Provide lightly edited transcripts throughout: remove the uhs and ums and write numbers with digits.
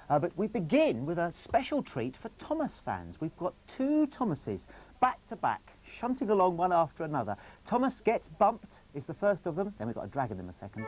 But we begin with a special treat for Thomas fans. We've got two Thomases, back to back, shunting along one after another. Thomas Gets Bumped is the first of them, then we've got a dragon in a second.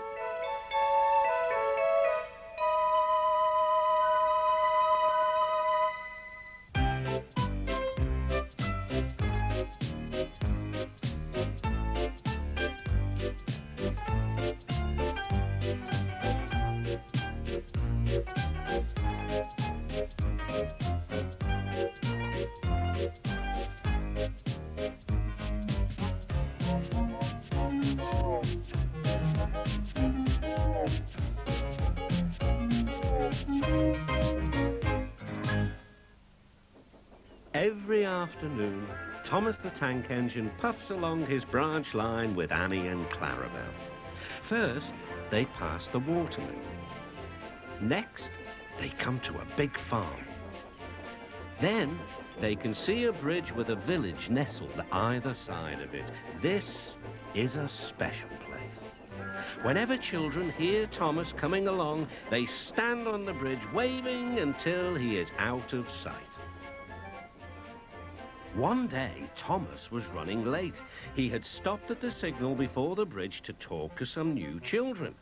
Every afternoon, Thomas the Tank Engine puffs along his branch line with Annie and Clarabel. First, they pass the watermill. Next, they come to a big farm. Then, they can see a bridge with a village nestled either side of it. This is a special place. Whenever children hear Thomas coming along, they stand on the bridge waving until he is out of sight. One day, Thomas was running late. He had stopped at the signal before the bridge to talk to some new children.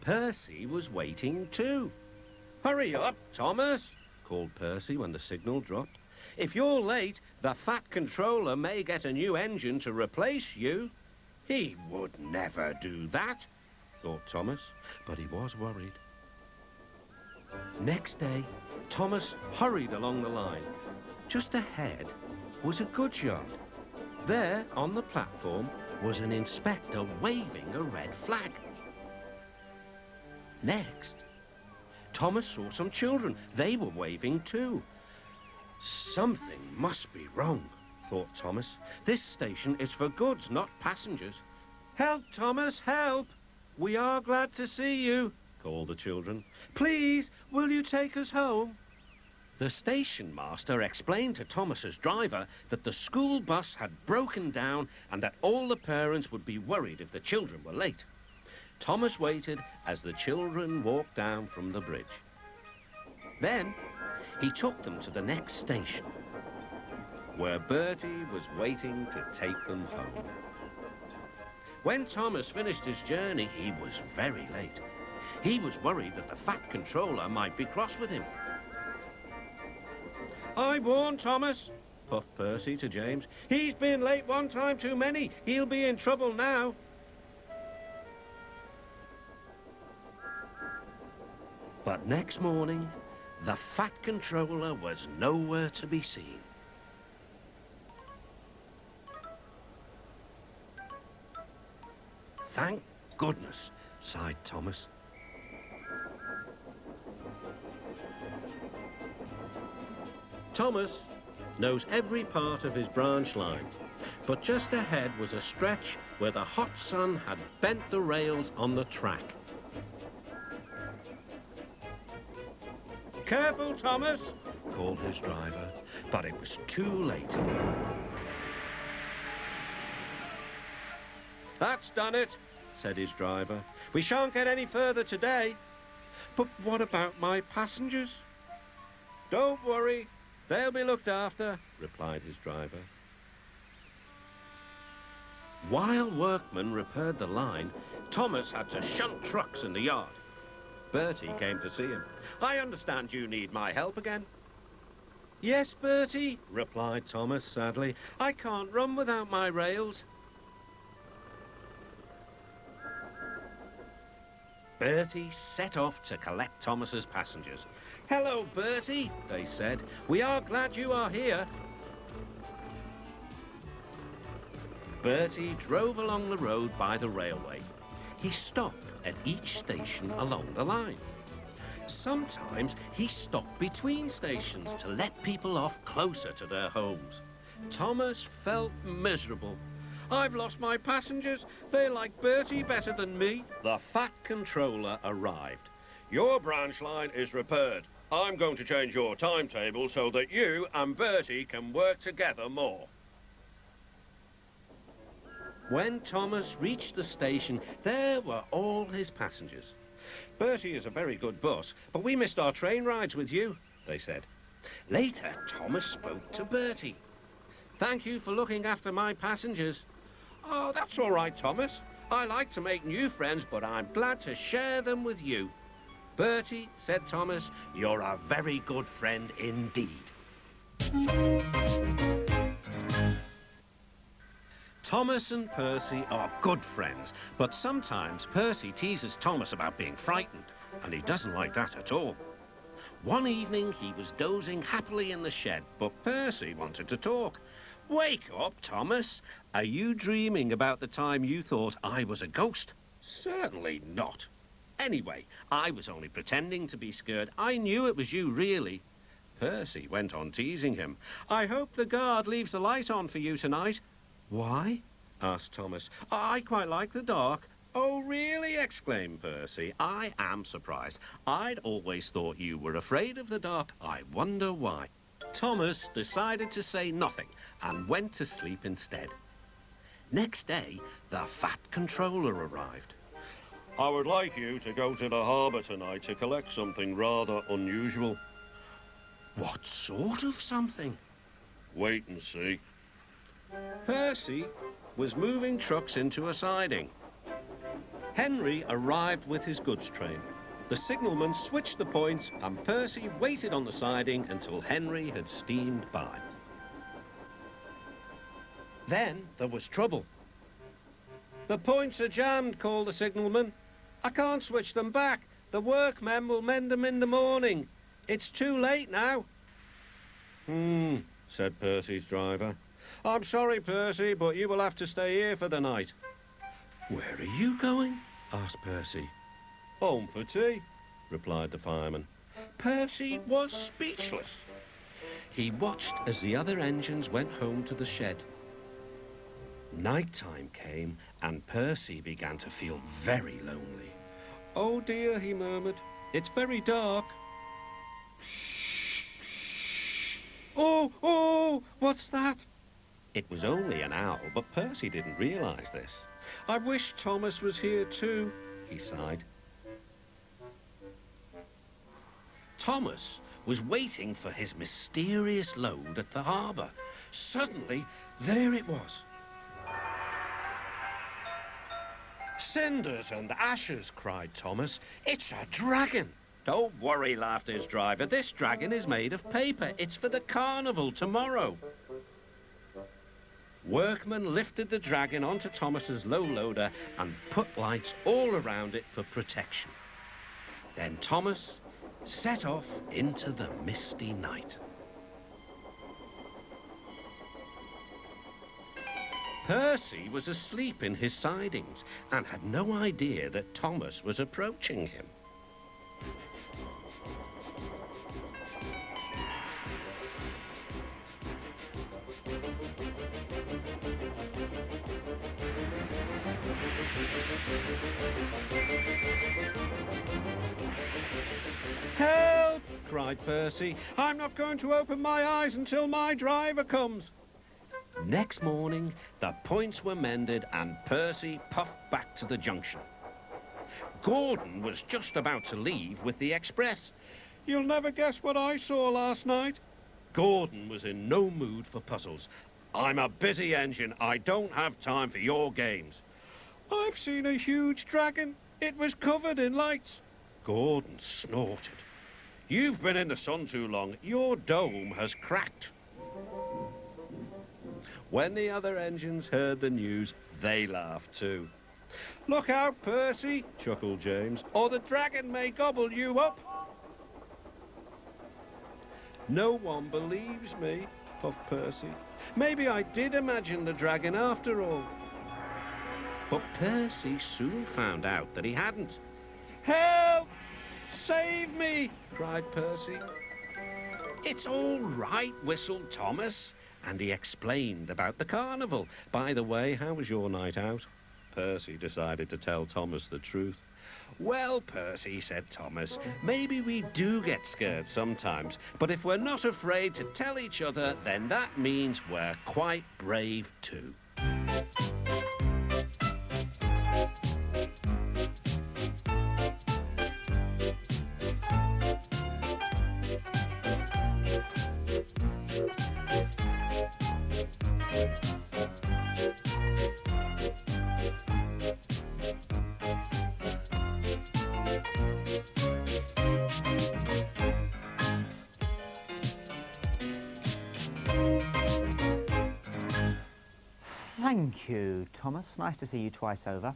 Percy was waiting too. "Hurry up, Thomas," called Percy when the signal dropped. "If you're late, the Fat Controller may get a new engine to replace you." "He would never do that," thought Thomas, but he was worried. Next day, Thomas hurried along the line. Just ahead was a goods yard. There, on the platform, was an inspector waving a red flag. Next, Thomas saw some children. They were waving too. Something must be wrong, thought Thomas. This station is for goods, not passengers. "Help, Thomas, help! We are glad to see you," called the children. "Please, will you take us home?" The station master explained to Thomas's driver that the school bus had broken down and that all the parents would be worried if the children were late. Thomas waited as the children walked down from the bridge. Then he took them to the next station, where Bertie was waiting to take them home. When Thomas finished his journey, he was very late. He was worried that the Fat Controller might be cross with him. "I warned Thomas," puffed Percy to James. "He's been late one time too many. He'll be in trouble now." But next morning, the Fat Controller was nowhere to be seen. "Thank goodness," sighed Thomas. Thomas knows every part of his branch line, but just ahead was a stretch where the hot sun had bent the rails on the track. "Careful, Thomas," called his driver, but it was too late. "That's done it," said his driver. "We shan't get any further today." "But what about my passengers?" "Don't worry. They'll be looked after," replied his driver. While workmen repaired the line, Thomas had to shunt trucks in the yard. Bertie came to see him. "I understand you need my help again." "Yes, Bertie," replied Thomas sadly. "I can't run without my rails." Bertie set off to collect Thomas's passengers. "Hello, Bertie," they said. "We are glad you are here." Bertie drove along the road by the railway. He stopped at each station along the line. Sometimes he stopped between stations to let people off closer to their homes. Thomas felt miserable. "I've lost my passengers. They like Bertie better than me." The Fat Controller arrived. "Your branch line is repaired. I'm going to change your timetable so that you and Bertie can work together more." When Thomas reached the station, there were all his passengers. Bertie is a very good bus, but we missed our train rides with you, they said. Later, Thomas spoke to Bertie. Thank you for looking after my passengers. Oh, that's all right, Thomas. I like to make new friends, but I'm glad to share them with you. Bertie, said Thomas, you're a very good friend indeed. Thomas and Percy are good friends, but sometimes Percy teases Thomas about being frightened, and he doesn't like that at all. One evening, he was dozing happily in the shed, but Percy wanted to talk. Wake up, Thomas. Are you dreaming about the time you thought I was a ghost? Certainly not. Anyway, I was only pretending to be scared. I knew it was you, really. Percy went on teasing him. I hope the guard leaves the light on for you tonight. Why? Asked Thomas. I quite like the dark. Oh, really? Exclaimed Percy. I am surprised. I'd always thought you were afraid of the dark. I wonder why. Thomas decided to say nothing and went to sleep instead. Next day, the Fat Controller arrived. I would like you to go to the harbour tonight to collect something rather unusual. What sort of something? Wait and see. Percy was moving trucks into a siding. Henry arrived with his goods train. The signalman switched the points and Percy waited on the siding until Henry had steamed by. Then there was trouble. The points are jammed, called the signalman. I can't switch them back. The workmen will mend them in the morning. It's too late now. Said Percy's driver. I'm sorry, Percy, but you will have to stay here for the night. Where are you going? Asked Percy. Home for tea, replied the fireman. Percy was speechless. He watched as the other engines went home to the shed. Night-time came and Percy began to feel very lonely. Oh dear, he murmured. It's very dark. Oh, what's that? It was only an owl, but Percy didn't realise this. I wish Thomas was here too, he sighed. Thomas was waiting for his mysterious load at the harbour. Suddenly, there it was. Cinders and ashes, cried Thomas. It's a dragon. Don't worry, laughed his driver. This dragon is made of paper. It's for the carnival tomorrow. Workmen lifted the dragon onto Thomas's low loader and put lights all around it for protection. Then Thomas set off into the misty night. Percy was asleep in his sidings and had no idea that Thomas was approaching him. Help! Cried Percy. I'm not going to open my eyes until my driver comes. Next morning, the points were mended and Percy puffed back to the junction. Gordon was just about to leave with the express. You'll never guess what I saw last night. Gordon was in no mood for puzzles. I'm a busy engine. I don't have time for your games. I've seen a huge dragon. It was covered in lights. Gordon snorted. You've been in the sun too long. Your dome has cracked. When the other engines heard the news, they laughed too. Look out, Percy, chuckled James, or the dragon may gobble you up. No one believes me, puffed Percy. Maybe I did imagine the dragon after all. But Percy soon found out that he hadn't. Help! Save me! Cried Percy. It's all right, whistled Thomas. And he explained about the carnival. By the way, how was your night out? Percy decided to tell Thomas the truth. Well, Percy, said Thomas, maybe we do get scared sometimes, but if we're not afraid to tell each other, then that means we're quite brave too. Thank you, Thomas. Nice to see you twice over.